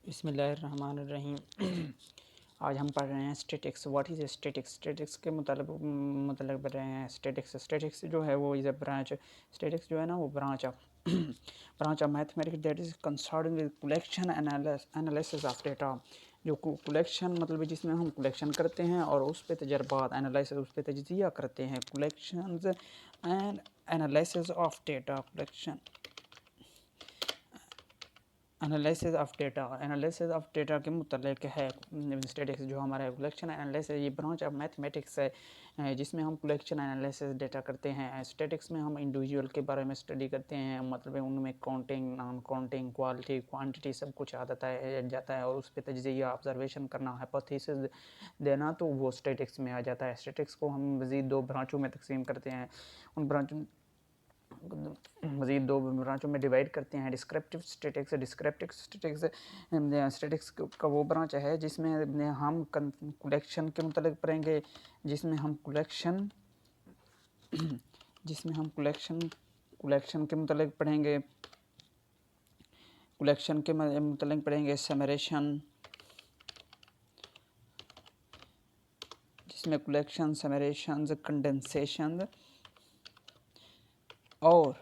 बिस्मिल्लाहिर्रहमानिर्रहीम। आज हम पढ़ रहे हैं statics. What is statics? Statics के मतलब पढ़ रहे हैं स्टैटिक्स। स्टैटिक्स जो है वो इज़ अ ब्रांच। स्टैटिक्स जो है ना वो branch of mathematics that is concern with collection analysis of data. जो कलेक्शन मतलब जिसमें हम कलेक्शन करते हैं और उस पे तजर्बात एनालिसिस उस पे तजिया करते हैं। Collections and analysis of data. Collection analysis of data के मुतल्लिक़ है स्टैटिक्स। जो हमारा कलेक्शन एनालिसिस ये ब्रांच ऑफ मैथमेटिक्स है जिसमें हम कलेक्शन एनालिसिस डेटा करते हैं। स्टैटिक्स में हम इंडिविजुअल के बारे में स्टडी करते हैं, मतलब उनमें counting, non counting, quality, quantity सब कुछ आ जाता है और उस पर तजिया ऑब्जर्वेशन करना, हाइपोथेसिस देना, तो वो स्टैटिक्स में आ जाता है। स्टैटिक्स को हम मज़ीद दो ब्रांचों में तकसीम करते हैं। उन ब्रांचों मज़ीद दो ब्रांचों में डिवाइड करते हैं। Descriptive statics. स्टैटिक्स का वो ब्रांच है जिसमें हम कलेक्शन के मतलब पढ़ेंगे, जिसमें हम कलेक्शन के मतलब पढ़ेंगे, कलेक्शन के मतलब पढ़ेंगे समरेशन, जिसमें कलेक्शन, समरेशन, कंडेंसेशन और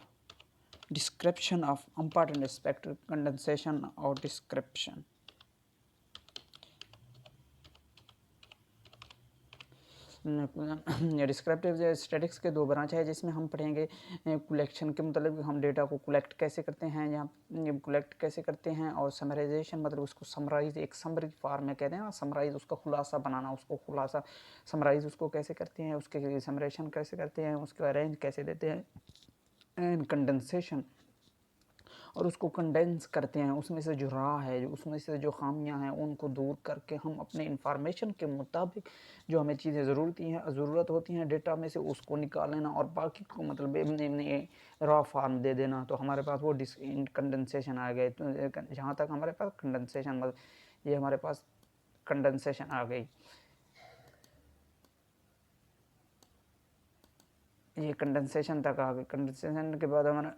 description of important aspect. Condensation और डिस्क्रिप्शन। डिस्क्रिप्टिव स्टैटिक्स के दो ब्रांच है जिसमें हम पढ़ेंगे कलेक्शन के मतलब हम डेटा को कलेक्ट कैसे करते हैं या कलेक्ट कैसे करते हैं, और समराइजेशन मतलब उसको समराइज, एक समरी फॉर्म में कहते हैं ना, समराइज उसका खुलासा बनाना, उसको खुलासा समराइज उसको कैसे करते हैं, उसके समरेशन कैसे करते हैं, उसको अरेंज कैसे देते हैं, एंड कंडेंसेशन और उसको कंडेंस करते हैं, उसमें से जो राह है, उसमें से जो खामियां हैं उनको दूर करके हम अपने इंफॉर्मेशन के मुताबिक जो हमें चीज़ें ज़रूरत होती हैं डेटा में से उसको निकाल लेना और बाकी को मतलब रॉ फार्म दे देना। तो हमारे पास वो कंडेंसेशन आ गए। तो जहाँ तक हमारे पास कंडेंसेशन मतलब ये हमारे पास कंडेंसेशन आ गई, ये कंडेंसेशन तक आ गई। कंडेंसेशन के बाद हमारा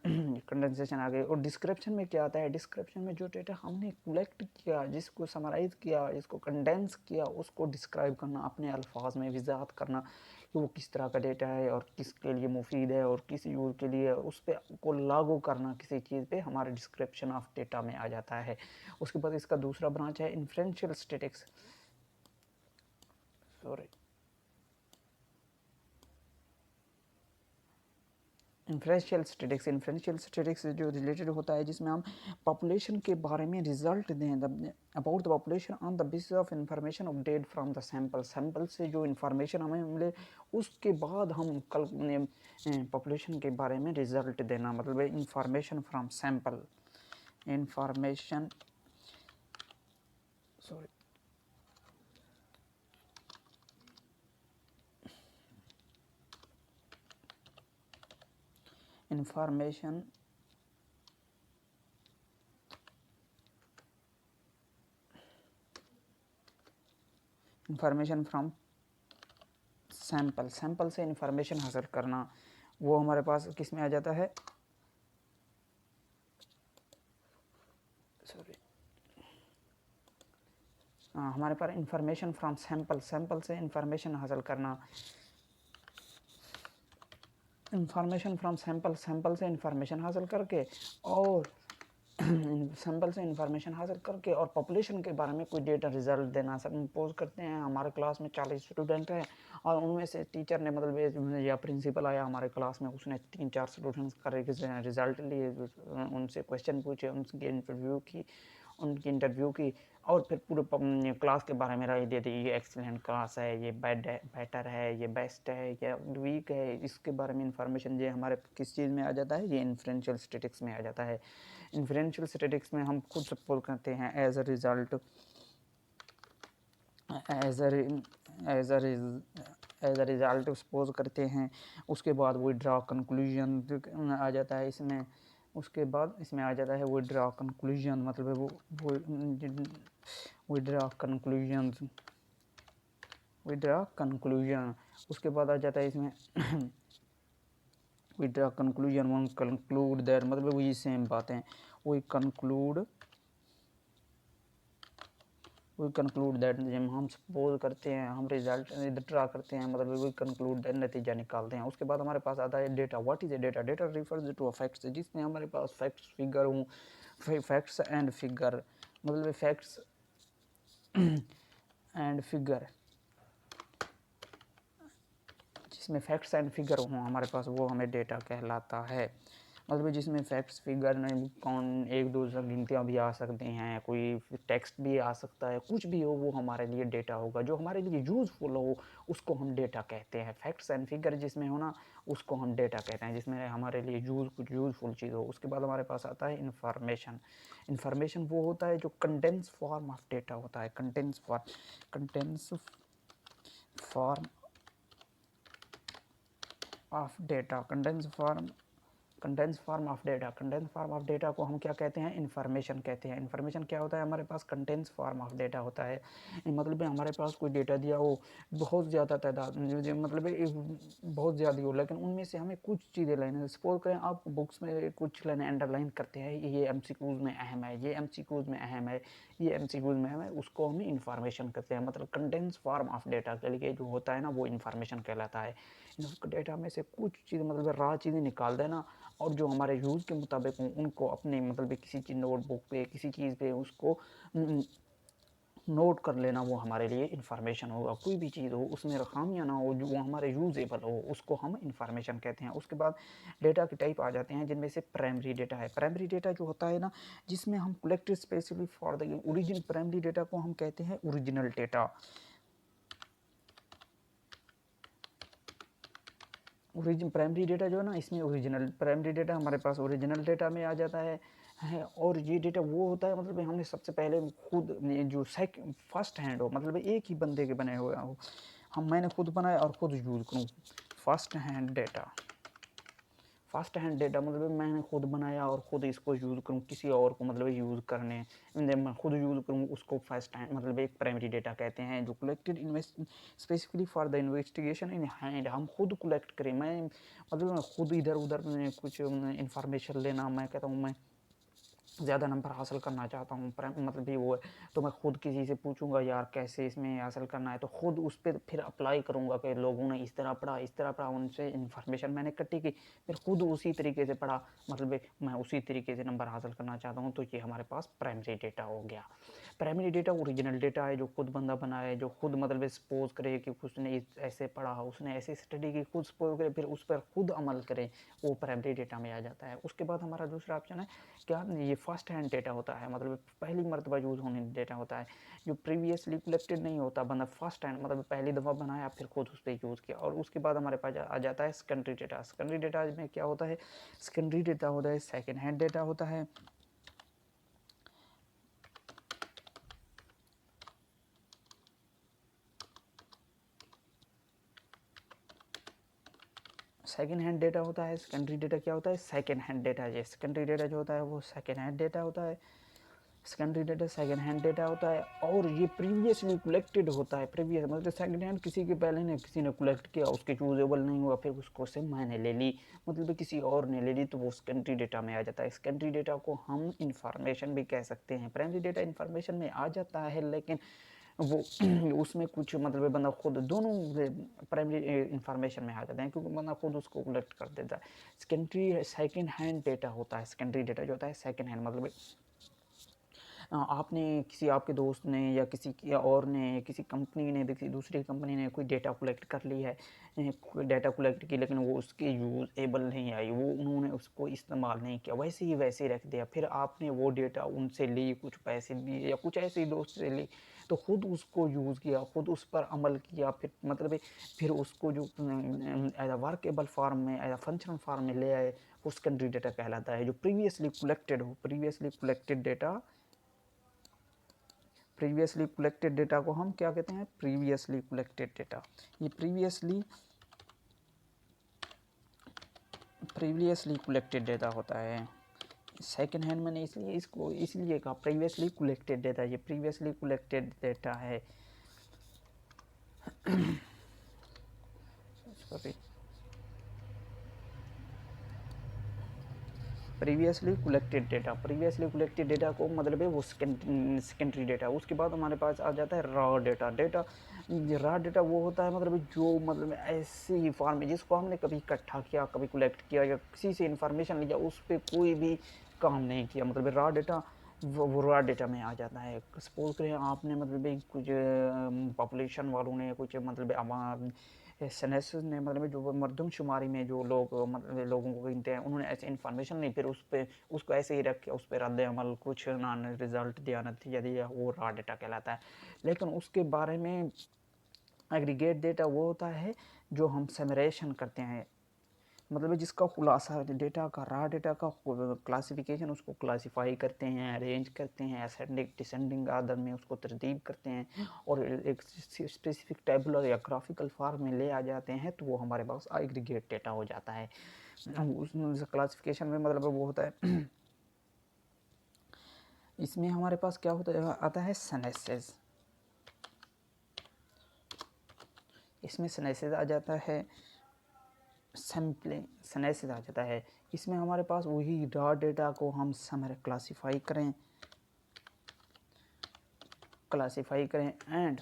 कंडेंसेशन आ गई। और डिस्क्रिप्शन में क्या आता है? डिस्क्रिप्शन में जो डेटा हमने कलेक्ट किया, जिसको समराइज़ किया, जिसको कंडेंस किया, उसको डिस्क्राइब करना, अपने अल्फाज में वजाहत करना कि वो किस तरह का डेटा है और किसके लिए मुफीद है और किस यूज़ के लिए, उस पर को लागू करना किसी चीज़ पे हमारे डिस्क्रिप्शन ऑफ डेटा में आ जाता है। उसके बाद इसका दूसरा ब्रांच है inferential statics. Sorry, inferential statics से जो रिलेटेड होता है, जिसमें हम पॉपुलेशन के बारे में रिजल्ट दें, about the population on the basis of information obtained from the sample से जो इन्फॉर्मेशन हमें मिले उसके बाद हम पॉपुलेशन के बारे में रिजल्ट देना, मतलब information from sample, information sorry information from sample से इंफॉर्मेशन हासिल करना, वो हमारे पास किस में आ जाता है? सॉरी, हमारे पास इंफॉर्मेशन फ्रॉम सैंपल से इंफॉर्मेशन हासिल करना, इंफॉर्मेशन फ्रॉम सैंपल से इंफॉर्मेशन हासिल करके और सैंपल से इंफॉर्मेशन हासिल करके और पॉपुलेशन के बारे में कोई डेटा रिजल्ट देना। सपोज करते हैं हमारे क्लास में 40 स्टूडेंट हैं और उनमें से टीचर ने मतलब या प्रिंसिपल आया हमारे क्लास में, उसने 3-4 स्टूडेंट्स का रिजल्ट लिए, उनसे क्वेश्चन पूछे, उनकी इंटरव्यू की और फिर पूरे क्लास के बारे में राय दे दी, ये एक्सीलेंट क्लास है, ये बेटर है, ये बेस्ट है, ये वीक है। इसके बारे में इंफॉर्मेशन ये हमारे किस चीज़ में आ जाता है? ये इन्फ्रेंशियल स्टैटिक्स में आ जाता है। इन्फ्रेंशियल स्टैटिक्स में हम खुद सपोज करते हैं एज अ रिज़ल्ट सपोज करते हैं, उसके बाद वो ड्रा कंक्लूजन आ जाता है इसमें, उसके बाद इसमें आ जाता है वो ड्रा कंक्लूजन, मतलब वो ड्रा कंक्लूजन उसके बाद आ जाता है इसमें we draw conclusion, one conclude that, मतलब वही सेम बातें, we conclude we conclude that, जब हम सपोज करते हैं, हम रिजल्ट ड्रा करते हैं, मतलब वी कंक्लूड दैट, नतीजा निकालते हैं। उसके बाद हमारे पास आता है data. What is a data? Data refers to facts, जिसमें हमारे पास फैक्ट्स फिगर हूँ, फैक्ट्स एंड फिगर, मतलब फैक्ट्स एंड फिगर, जिसमें फैक्ट्स एंड फिगर हों हमारे पास, वो हमें डेटा कहलाता है। मतलब जिसमें फैक्ट्स फिगर नहीं, कौन एक दो गिनतियाँ भी आ सकती हैं, कोई टेक्स्ट भी आ सकता है, कुछ भी हो वो हमारे लिए डेटा होगा। जो हमारे लिए यूज़फुल हो उसको हम डेटा कहते हैं। फैक्ट्स एंड फिगर जिसमें हो ना, उसको हम डेटा कहते हैं, जिसमें हमारे लिए कुछ यूज़फुल चीज़ हो। उसके बाद हमारे पास आता है इन्फॉर्मेशन। इन्फॉर्मेशन वो होता है जो कंडेंस फॉर्म ऑफ डेटा होता है। Condense form of data, condense form of data. Condense form of data को हम क्या कहते हैं? इन्फॉर्मेशन कहते हैं। इन्फॉर्मेशन क्या होता है? हमारे पास कंडेंस फॉर्म ऑफ डेटा होता है, मतलब हमारे पास कोई डेटा दिया हो, बहुत ज़्यादा तादाद, मतलब बहुत ज़्यादा हो, लेकिन उनमें से हमें कुछ चीज़ें लेना। सपोज करें आप बुक्स में कुछ लाइनें अंडरलाइन करते हैं, ये एमसीक्यूज में अहम है, ये एमसीक्यूज में अहम है, ये एमसीक्यूज में अहम है, उसको हम इन्फॉर्मेशन कहते हैं। मतलब कंडेंस फॉर्म ऑफ डेटा के लिए जो होता है ना, वो इन्फॉर्मेशन कहलाता है। डेटा में से कुछ चीज़, मतलब रा चीज़ें निकाल देना, और जो हमारे यूज़ के मुताबिक हों उनको अपने, मतलब किसी चीज़ नोटबुक पे, किसी चीज़ पे उसको नोट कर लेना, वो हमारे लिए इन्फॉर्मेशन होगा। कोई भी चीज़ हो उसमें खामियां ना हो, जो वो हमारे यूजेबल हो, उसको हम इन्फॉर्मेशन कहते हैं। उसके बाद डेटा के टाइप आ जाते हैं, जिनमें से प्राइमरी डेटा है। प्राइमरी डेटा जो होता है ना, जिसमें हम collected specific for the origin, primary data को हम कहते हैं ओरिजिनल डेटा। प्राइमरी डेटा जो है ना, इसमें ओरिजिनल प्राइमरी डेटा हमारे पास ओरिजिनल डेटा में आ जाता है। और ये डेटा वो होता है, मतलब हमने सबसे पहले खुद जो फर्स्ट हैंड हो, मतलब एक ही बंदे के बने हुए हो, मैंने खुद बनाया और खुद यूज़ करूँ। First hand data, first hand data मतलब मैंने खुद बनाया और खुद इसको यूज़ करूँ, किसी और को मतलब यूज़ करने, मैं खुद यूज़ करूँ, उसको फर्स्ट हैंड मतलब एक प्राइमरी डेटा कहते हैं। जो collected specifically for the investigation in hand, हम खुद कलेक्ट करें, मैं मतलब खुद इधर उधर कुछ इन्फॉर्मेशन लेना, मैं कहता हूँ मैं ज़्यादा नंबर हासिल करना चाहता हूँ, मतलब ये वो है, तो मैं खुद किसी से पूछूंगा यार कैसे इसमें हासिल करना है, तो खुद उस पर फिर अप्लाई करूँगा कि लोगों ने इस तरह पढ़ा, उनसे इन्फॉर्मेशन मैंने इकट्ठी की, फिर खुद उसी तरीके से पढ़ा, मतलब मैं उसी तरीके से नंबर हासिल करना चाहता हूँ। तो ये हमारे पास प्राइमरी डेटा हो गया। प्राइमरी डेटा ओरिजिनल डेटा है, जो खुद बंदा बनाए, जो खुद मतलब सपोज करे कि उसने ऐसे पढ़ा, उसने ऐसे स्टडी की, खुद सपोज करे, फिर उस पर खुद अमल करे, वो प्राइमरी डेटा में आ जाता है। उसके बाद हमारा दूसरा ऑप्शन है क्या, ये फर्स्ट हैंड डेटा होता है, मतलब पहली मरतबा यूज़ होने डेटा होता है, जो प्रीवियसली कलेक्टेड नहीं होता, बंदा फर्स्ट हैंड मतलब पहली दफ़ा बनाया फिर खुद उस पर यूज़ किया। और उसके बाद हमारे पास आ जाता है सेकेंडरी डेटा। सेकेंडरी डेटा में क्या होता है? सेकेंडरी डेटा होता है सेकेंड हैंड डेटा होता है। सेकेंड हैंड डेटा होता है। सेकेंडरी डेटा क्या होता है? Second hand data. ये सेकेंडरी डेटा जो होता है वो सेकेंड हैंड डेटा होता है। Secondary data second hand data होता है, और ये प्रीवियसली कलेक्टेड होता है। प्रीवियस मतलब सेकेंड हैंड, किसी के पहले ने किसी ने कलेक्ट किया, उसके यूजेबल नहीं हुआ, फिर उसको से मैंने ले ली, मतलब किसी और ने ले ली, तो वो सेकेंडरी डेटा में आ जाता है। सेकेंडरी डेटा को हम इंफॉर्मेशन भी कह सकते हैं। प्राइमरी डेटा इंफॉर्मेशन में आ जाता है, लेकिन वो उसमें कुछ मतलब बंदा खुद, दोनों प्राइमरी इंफॉर्मेशन में आ जाते हैं, क्योंकि बंदा खुद उसको कलेक्ट कर देता है। सेकेंडरी सेकेंड हैंड डेटा होता है। सेकेंडरी डेटा जो होता है सेकेंड हैंड, मतलब आपने किसी आपके दोस्त ने या किसी की और ने, किसी कंपनी ने, किसी दूसरी कंपनी ने कोई डेटा कलेक्ट कर ली है, डेटा कलेक्ट की, लेकिन वो उसके यूज़ेबल नहीं आई, वो उन्होंने उसको इस्तेमाल नहीं किया, वैसे ही वैसे रख दिया। फिर आपने वो डेटा उनसे ली, कुछ पैसे दिए या कुछ ऐसे ही दोस्त से ली, तो खुद उसको यूज़ किया, खुद उस पर अमल किया, फिर मतलब फिर उसको जो एज अ वर्केबल फॉर्म में, एज अ फंक्शनल फॉर्म में ले आए, वो सेकेंडरी डेटा कहलाता है। जो प्रीवियसली कलेक्टेड हो, previously collected data, previously collected data को हम क्या कहते हैं? Previously collected data. ये प्रीवियसली कलेक्टेड डेटा होता है। सेकेंड हैंड मैंने इसलिए कहा प्रीवियसली कलेक्टेड डेटा, ये प्रीवियसली कलेक्टेड डेटा है। सॉरी, प्रीवियसली कलेक्टेड डेटा को मतलब है वो सेकेंडरी डेटा। उसके बाद हमारे पास आ जाता है रॉ डेटा वो होता है मतलब जो मतलब ऐसी फॉर्म है जिसको हमने कभी इकट्ठा किया, कभी कलेक्ट किया या किसी से इंफॉर्मेशन लिया, उस पर कोई भी काम नहीं किया, मतलब रॉ डेटा वो रॉ डेटा में आ जाता है। सपोज करें आपने मतलब कुछ पॉपुलेशन वालों ने कुछ मतलब सेंसस ने मतलब जो मरदमशुमारी में जो लोग मतलब लोगों को गिनते हैं, उन्होंने ऐसे इन्फॉर्मेशन नहीं, फिर उस पर उसको ऐसे ही रख के उस पर रद्द अमल कुछ ना रिजल्ट दिया नतीजा दिया, वो रॉ डेटा कहलाता है। लेकिन उसके बारे में एग्रीगेट डेटा वो होता है जो हम समराइजेशन करते हैं, मतलब जिसका खुलासा डेटा का रॉ डेटा का क्लासिफिकेशन, उसको क्लासीफाई करते हैं, अरेंज करते हैं, असेंडिंग डिसेंडिंग आर्डर में उसको तरतीब करते हैं और एक स्पेसिफिक टेबुलर या ग्राफिकल फॉर्म में ले आ जाते हैं, तो वो हमारे पास एग्रीगेट डेटा हो जाता है। उस क्लासिफिकेशन में मतलब वो होता है इसमें हमारे पास क्या होता आता है सेनेसेस। इसमें सेनेसेस आ जाता है, सैम्पलिंग सेनेसिस आ जाता है। इसमें हमारे पास वही रॉ डेटा को हम क्लासीफाई करें एंड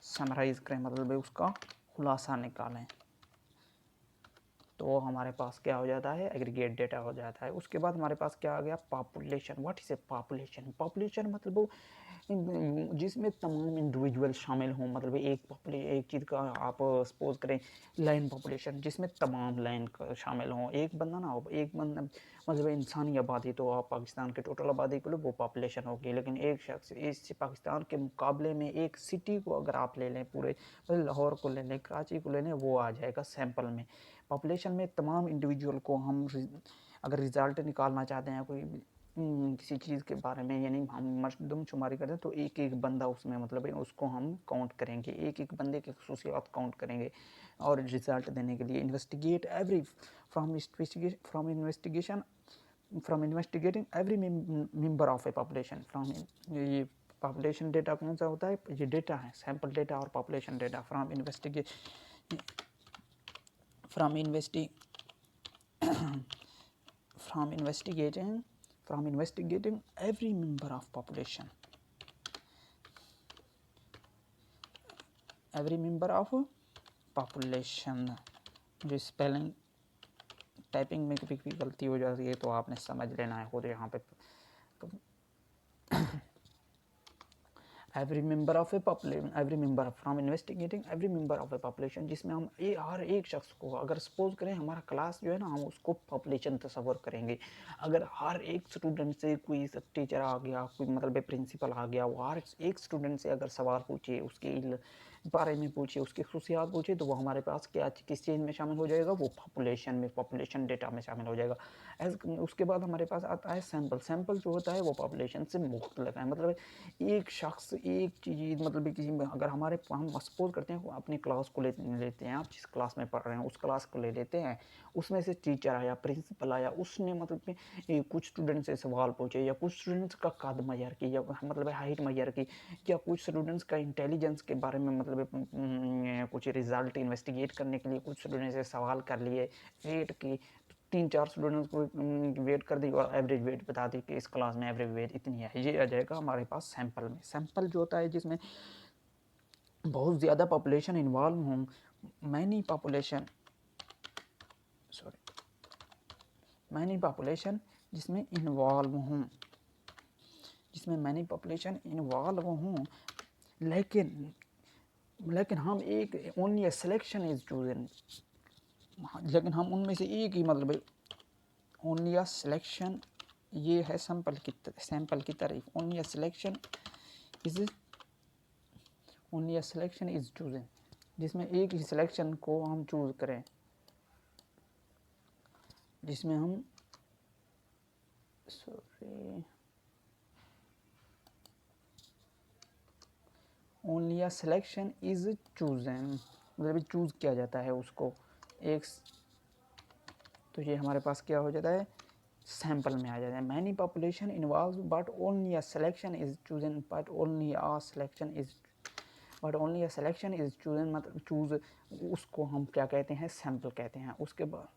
समराइज करें, मतलब उसका खुलासा निकालें, तो हमारे पास क्या हो जाता है एग्रीगेट डेटा हो जाता है। उसके बाद हमारे पास क्या आ गया population. What is A population मतलब वो जिसमें तमाम इंडिविजुअल शामिल हों, मतलब एक चीज़ का आप सपोज करें लाइन पॉपुलेशन, जिसमें तमाम लाइन शामिल हों, एक बंदा ना हो, एक बंदा मतलब इंसानी आबादी, तो आप पाकिस्तान के टोटल आबादी को लो वो पॉपुलेशन होगी, लेकिन एक शख्स इस पाकिस्तान के मुकाबले में एक सिटी को अगर आप ले लें, पूरे लाहौर को ले लें, कराची को ले लें, वो आ जाएगा सैंपल में। पॉपुलेशन में तमाम इंडिविजुअल को हम अगर रिज़ल्ट निकालना चाहते हैं कोई किसी चीज़ के बारे में, यानी हम मर्दमशुमारी करते हैं, तो एक एक बंदा उसमें मतलब उसको हम काउंट करेंगे, एक एक बंदे की खसूसियात काउंट करेंगे और रिज़ल्ट देने के लिए investigate every from investigating every member of A population from. ये पॉपुलेशन डेटा कौन सा होता है, ये डेटा है सैम्पल डेटा और population data from investigating every member of population, जो स्पेलिंग टाइपिंग में कभी गलती हो जाती है तो आपने समझ लेना है खुद यहाँ पे। Every member from investigating every member of A population, जिसमें हम हर एक शख्स को, अगर सपोज करें हमारा क्लास जो है ना, हम उसको पॉपुलेशन तस्वर करेंगे। अगर हर एक स्टूडेंट से कोई टीचर आ गया, कोई मतलब प्रिंसिपल आ गया, वो हर एक स्टूडेंट से अगर सवाल पूछे, उसके बारे में पूछे, उसकी खसूसियात पूछे, तो वो हमारे पास क्या किस चीज़ में शामिल हो जाएगा, वो पॉपुलेशन डेटा में शामिल हो जाएगा। उसके बाद हमारे पास आता है सैंपल जो होता है वो पॉपुलेशन से मुख्तलिफ है, मतलब एक शख्स एक चीज़ मतलब किसी में, अगर हम सपोज करते हैं अपनी क्लास को लेते हैं, आप जिस क्लास में पढ़ रहे हैं उस क्लास को ले लेते हैं, उसमें से टीचर आया, प्रिंसिपल आया, उसने मतलब कुछ स्टूडेंट से सवाल पूछे, या कुछ स्टूडेंट्स का कद मैयर की, या मतलब हाइट मैयर की, या कुछ स्टूडेंट्स का इंटेलिजेंस के बारे में मतलब कुछ रिजल्ट इन्वेस्टिगेट करने के लिए कुछ स्टूडेंट से सवाल कर लिए, वेट की, 3-4 स्टूडेंट्स को वेट कर दी और एवरेज वेट बता दी कि इस क्लास में एवरेज वेट इतनी है, ये आ जाएगा हमारे पास सैंपल में। सैंपल जो होता है जिसमें बहुत ज़्यादा पॉपुलेशन इन्वॉल्व हों, मैनी पॉपुलेशन जिसमें मैनी पॉपुलेशन इन्वॉल्व हों, लेकिन हम एक ओनली सिलेक्शन इज चूजन, लेकिन हम उनमें से एक ही मतलब ओनली सिलेक्शन, ये है सैंपल की तारीफ, ओनली सिलेक्शन इज चूजन, जिसमें एक ही सिलेक्शन को हम चूज करें, जिसमें हम only a selection is chosen, मतलब चूज किया जाता है उसको एक, तो ये हमारे पास क्या हो जाता है सैंपल में आ जाता है। Many population involve but only a selection is chosen, मतलब चूज, उसको हम क्या कहते हैं सैंपल कहते हैं। उसके बाद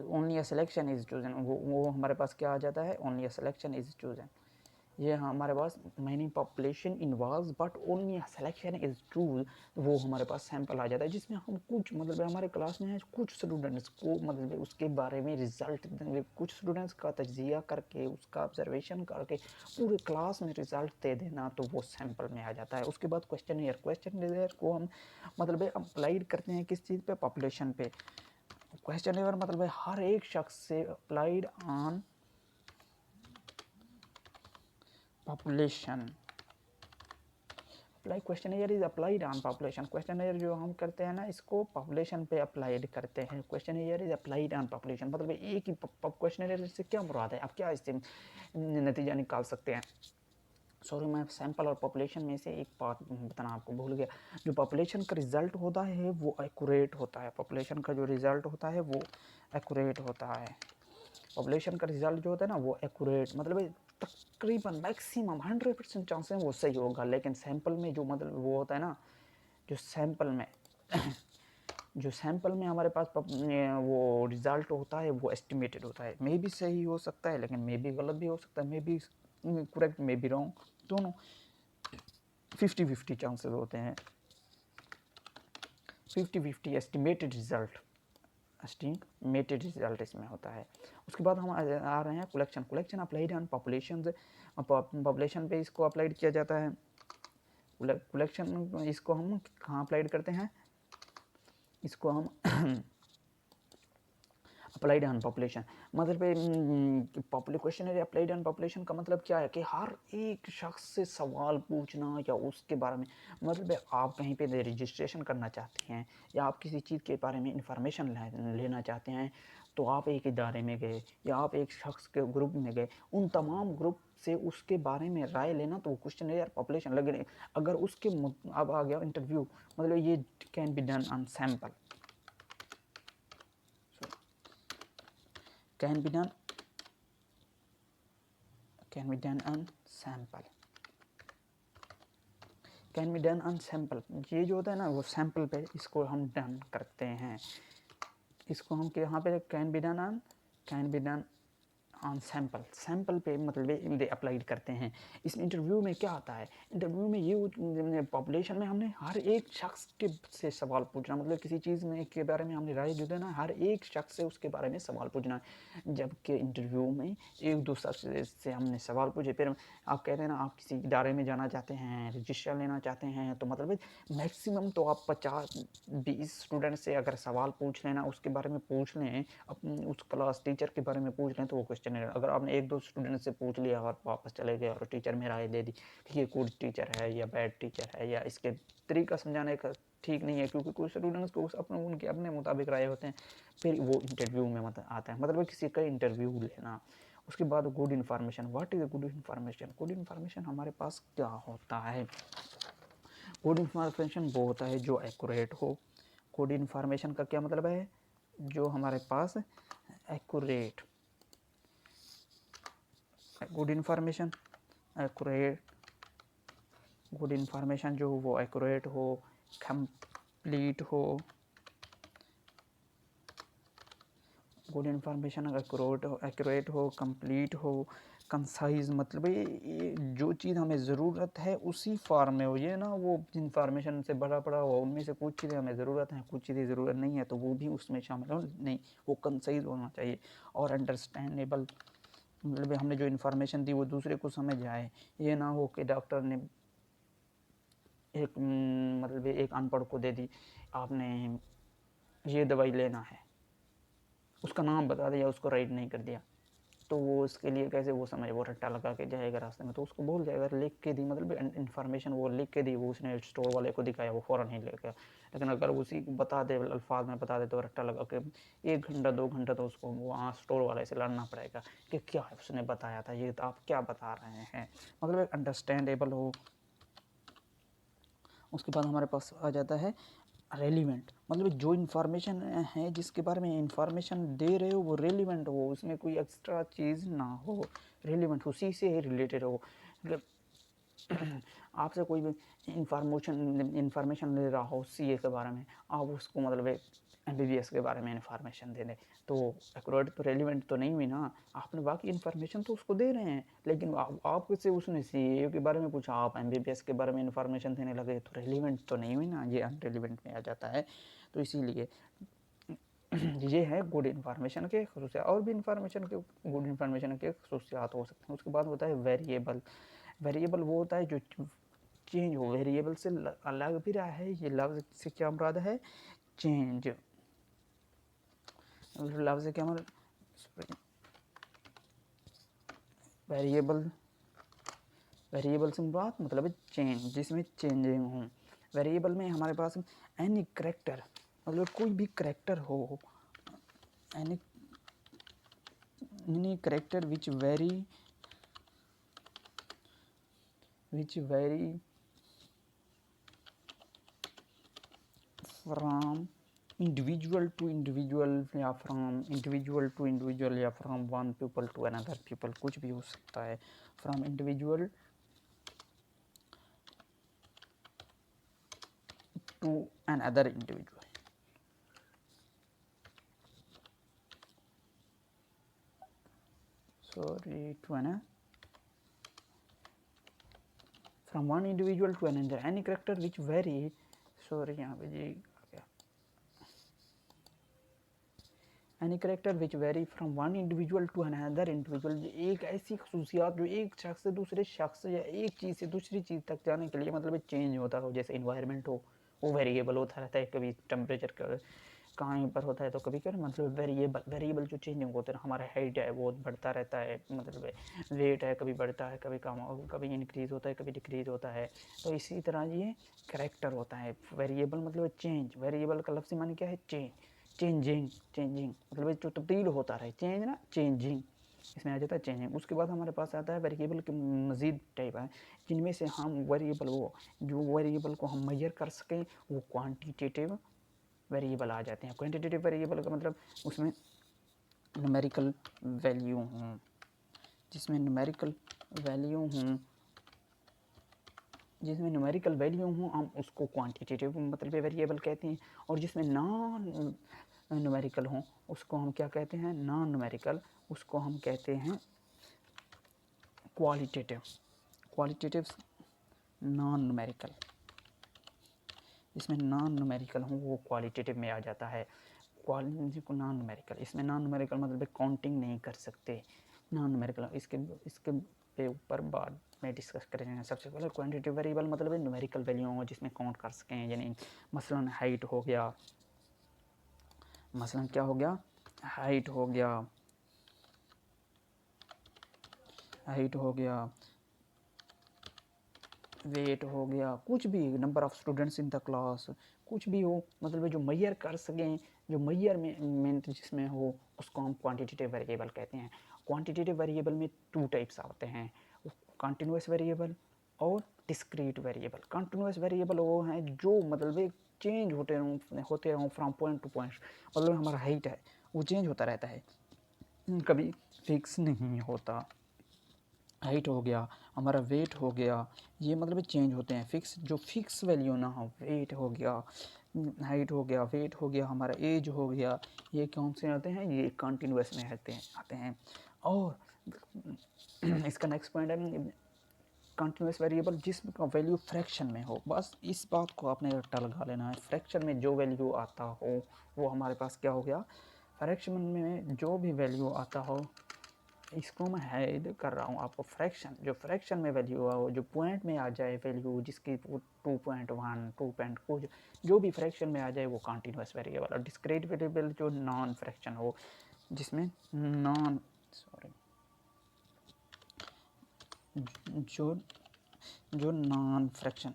only a selection is chosen, वो हमारे पास क्या आ जाता है, only a selection is chosen. ये हमारे पास many population involve but only selection is choose, वो हमारे पास सैंपल आ जाता है जिसमें हम कुछ मतलब हमारे क्लास में है कुछ स्टूडेंट्स को मतलब उसके बारे में रिजल्ट, कुछ स्टूडेंट्स का तजिया करके उसका ऑब्जर्वेशन करके पूरे क्लास में रिजल्ट दे देना, तो वो सैंपल में आ जाता है। उसके बाद क्वेश्चन को हम मतलब अप्लाइड करते हैं किस चीज़ पे, पॉपुलेशन पे। क्वेश्चन मतलब हर एक शख्स से applied on population, apply question is applied on population. Question जो हम करते हैं ना इसको पॉपुलेशन पे अप्लाइड करते हैं। Question is applied on population मतलब एक ही क्वेश्चन से क्या मुराद है, आप क्या इससे नतीजा निकाल सकते हैं। सॉरी मैं सैंपल और पॉपुलेशन में से एक बात बताना आपको भूल गया। जो पॉपुलेशन का रिजल्ट होता है वो एक्यूरेट होता है, पॉपुलेशन का जो रिजल्ट होता है वो एक्यूरेट होता है। पॉपुलेशन का रिजल्ट जो होता है ना वो एक्यूरेट मतलब तकरीबन मैक्सिमम 100% चांस है वो सही होगा, लेकिन सैंपल में जो मतलब वो होता है ना, जो सैंपल में जो सैंपल में हमारे पास वो रिज़ल्ट होता है वो एस्टिमेटेड होता है, मे भी सही हो सकता है लेकिन मे भी गलत भी हो सकता है, मे भी करेक्ट मे भी रॉन्ग, दोनों 50-50 चांसेस होते हैं। 50-50 एस्टिमेटेड इसमें होता है। उसके बाद हम आ रहे हैं collection applied on population. Population पे इसको अप्लाइड किया जाता है। कलेक्शन इसको हम कहाँ अप्लाइड करते हैं, इसको हम अप्लाइड ऑन पॉपुलेशन मतलब क्वेश्चन अप्लाइड ऑन पॉपुलेशन का मतलब क्या है कि हर एक शख्स से सवाल पूछना या उसके बारे में मतलब आप कहीं पे रजिस्ट्रेशन करना चाहते हैं या आप किसी चीज़ के बारे में इंफॉर्मेशन लेना चाहते हैं, तो आप एक इदारे में गए या आप एक शख्स के ग्रुप में गए, उन तमाम ग्रुप से उसके बारे में राय लेना, तो वो क्वेश्चन यार पॉपुलेशन लगे। अगर उसके अब आ गया इंटरव्यू मतलब ये can be done on sample, can be done on sample, can be done on sample. ये जो होता है ना वो सैम्पल पे इसको हम डन करते हैं, इसको हम यहाँ पे can be done on sample पे मतलब ये अप्लाइड करते हैं। इस इंटरव्यू में क्या आता है, इंटरव्यू में ये पॉपुलेशन में हमने हर एक शख्स के से सवाल पूछना मतलब किसी चीज़ में के बारे में हमने राय जो देना हर एक शख्स से उसके बारे में सवाल पूछना है। जबकि इंटरव्यू में एक दो शख्स से हमने सवाल पूछे, फिर आप कहते हैं ना आप किसी इदारे में जाना चाहते हैं, रजिस्टर लेना चाहते हैं, तो मतलब मैक्सिमम तो आप 50-20 स्टूडेंट से अगर सवाल पूछ लेना उसके बारे में पूछ लें, अपने उस क्लास टीचर के बारे में पूछ लें, तो वो क्वेश्चन है। अगर आपने एक दो स्टूडेंट से पूछ लिया और वापस चले गए और टीचर में राय दे दी कि ये गुड टीचर है या बैड टीचर है या इसके तरीका समझाने का ठीक नहीं है, क्योंकि कुछ स्टूडेंट्स को उनके अपने मुताबिक राय होते हैं, फिर वो इंटरव्यू में आता है मतलब किसी का इंटरव्यू लेना। उसके बाद good information, what is good information. Good information हमारे पास क्या होता है, गुड इन्फॉर्मेशन वो होता है जो एक्यूरेट हो। गुड इन्फॉर्मेशन का क्या मतलब है, जो हमारे पास accurate, good information accurate, good information जो वो एक्यूरेट हो, कंप्लीट हो। गुड इन्फॉर्मेशन एक्यूरेट हो, कंप्लीट हो, कंसाइज मतलब ये जो चीज़ हमें ज़रूरत है उसी फॉर्म में हो। ये ना वो इन्फॉर्मेशन से बड़ा पड़ा हो, उनमें से कुछ चीज़ें हमें ज़रूरत है कुछ चीज़ें ज़रूरत नहीं है, तो वो भी उसमें शामिल हो नहीं, वो कंसाइज होना चाहिए और अंडरस्टैंडेबल मतलब हमने जो इन्फॉर्मेशन दी वो दूसरे को समझ आए। ये ना हो कि डॉक्टर ने एक मतलब एक अनपढ़ को दे दी, आपने ये दवाई लेना है, उसका नाम बता दिया, उसको राइट नहीं कर दिया, तो वो उसके लिए कैसे वो समझ, वो रट्टा लगा के जाएगा रास्ते में, तो उसको बोल जाएगा लिख के दी मतलब इन्फॉर्मेशन वो लिख के दी, वो उसने स्टोर वाले को दिखाया, वो फ़ौरन ही लेगा। लेकिन अगर उसी को बता दे अल्फाज में बता दे तो रट्टा लगा के 1 घंटा 2 घंटा तो उसको वहाँ स्टोर वाले से लड़ना पड़ेगा कि क्या उसने बताया था, ये तो आप क्या बता रहे हैं, मतलब एक अंडरस्टैंडेबल हो। उसके बाद हमारे पास आ जाता है रेलिवेंट, मतलब जो इन्फॉर्मेशन है जिसके बारे में इन्फॉर्मेशन दे रहे हो वो रेलिवेंट हो, उसमें कोई एक्स्ट्रा चीज़ ना हो, रेलिवेंट उसी से रिलेटेड हो। मतलब आपसे कोई भी इन्फॉर्मेशन ले रहा हो सीए के बारे में, आप उसको मतलब MBBS के बारे में इन्फॉर्मेशन दे दें, तो एक्यूरेट तो रेलिवेंट तो नहीं हुई ना। आपने बाकी इन्फॉर्मेशन तो उसको दे रहे हैं, लेकिन आपसे उसने CA के बारे में पूछा, आप MBBS के बारे में इन्फॉर्मेशन देने लगे, तो रेलिवेंट तो नहीं हुई ना, ये अनरेलिवेंट में आ जाता है। तो इसीलिए ये है गुड इन्फॉर्मेशन के खसूसियात। और भी इन्फॉर्मेशन के गुड इन्फॉर्मेशन के खसूसियात हो सकते हैं। उसके बाद होता है वेरिएबल। वेरिएबल वो होता है जो चेंज हो, वेरिएबल से अलग भी रहा है, ये लफ्ज़ से क्या मुराद है, चेंज। लफ्ज़ से क्या मतलब, वेरिएबल, वेरिएबल से मुराद मतलब है चेंज, जिसमें चेंजिंग हो। वेरिएबल में हमारे पास एनी करेक्टर, मतलब कोई भी करेक्टर हो, any character which vary from individual to individual, या फ्रॉम इंडिविजुअल टू इंडिविजुअल, या from one people to another people, कुछ भी हो सकता है। From individual to another individual, sorry to another, from one individual to another, any character which vary, sorry यहाँ पे जी any character which vary from one individual to another individual, एक ऐसी खसूसियात जो एक शख्स से दूसरे शख्स या एक चीज़ से दूसरी चीज़ तक जाने के लिए मतलब चेंज होता हो। जैसे इन्वायरमेंट हो, वो वेरिएबल होता रहता है, कभी टेम्परेचर कहीं पर होता है तो कभी क्या मतलब वेरिएबल, वेरिएबल जो चेंजिंग होते हैं। हमारा हाइट है वो बढ़ता रहता है, मतलब वेट है कभी बढ़ता है कभी कम, कभी इंक्रीज़ होता है कभी डिक्रीज़ होता है। तो इसी तरह ये करेक्टर होता है। वेरिएबल मतलब चेंज, वेरिएबल का लफ्ज़ी माने क्या है, चेंज, चेंजिंग, चेंजिंग मतलब जो तब्दील होता रहे, चेंज ना चेंजिंग, इसमें आ जाता है चेंजिंग। उसके बाद हमारे पास आता है वेरिएबल के मज़ीद टाइप है, जिनमें से हम वेरिएबल वो जो वेरिएबल को हम मेजर कर सकें वो क्वांटिटेटिव वेरिएबल आ जाते हैं। क्वांटिटेटिव वेरिएबल का मतलब उसमें न्यूमेरिकल वैल्यू हों, जिसमें न्यूमेरिकल वैल्यू हों, जिसमें न्यूमेरिकल वैल्यू हों हम उसको क्वांटिटेटिव मतलब वेरिएबल कहते हैं। और जिसमें नॉन न्यूमेरिकल हों उसको हम क्या कहते हैं, नॉन न्यूमेरिकल, उसको हम कहते हैं क्वालिटेटिव। क्वालिटेटिव नॉन न्यूमेरिकल, इसमें नॉन न्यूमेरिकल हो वो क्वालिटेटिव में आ जाता है। क्वालिटी नॉन न्यूमेरिकल, इसमें नॉन न्यूमेरिकल मतलब काउंटिंग नहीं कर सकते, नॉन न्यूमेरिकल। इसके पे ऊपर बाद में डिस्कस करेंगे। सबसे पहले क्वांटिटेटिव वेरिएबल मतलब है न्यूमेरिकल वैल्यू हो जिसमें काउंट कर सकें, यानी मसलन हाइट हो गया, मसलन क्या हो गया, हाइट हो गया, हाइट हो गया, वेट हो गया, कुछ भी, number of students in the class, कुछ भी हो, मतलब जो मैयर कर सकें, जो मेजरमेंट जिसमें हो उसको हम क्वांटिटेटिव वेरिएबल कहते हैं। क्वांटिटेटिव वेरिएबल में 2 टाइप्स आते हैं, कंटिन्यूस वेरिएबल और डिस्क्रीट वेरिएबल। कंटिन्यूस वेरिएबल वो हैं जो मतलब चेंज होते हों फ्रॉम पॉइंट टू पॉइंट, मतलब हमारा हाइट है वो चेंज होता रहता है, कभी फिक्स नहीं होता। हाइट हो गया, हमारा वेट हो गया, ये मतलब चेंज होते हैं, फिक्स जो फिक्स वैल्यू ना हो। वेट हो गया, हाइट हो गया, वेट हो गया, हमारा एज हो गया, ये कौन से आते हैं, ये कंटिन्यूस में आते हैं। और इसका नेक्स्ट पॉइंट है कंटिन्यूस वेरिएबल जिसका वैल्यू फ्रैक्शन में हो। बस इस बात को आपने रट्टा लगा लेना है, फ्रैक्शन में जो वैल्यू आता हो वो हमारे पास क्या हो गया, फ्रैक्शन में जो भी वैल्यू आता हो, इसको मैं हाइड कर रहा हूँ आपको। फ्रैक्शन, जो फ्रैक्शन में वैल्यू हो, जो पॉइंट में आ जाए वैल्यू जिसकी 2.1 2 कुछ जो भी फ्रैक्शन में आ जाए वो कंटिन्यूस वेरिएबल। और डिस्क्रीट वेरिएबल जो नॉन फ्रैक्शन हो, जिसमें नॉन सॉरी जो जो नॉन फ्रैक्शन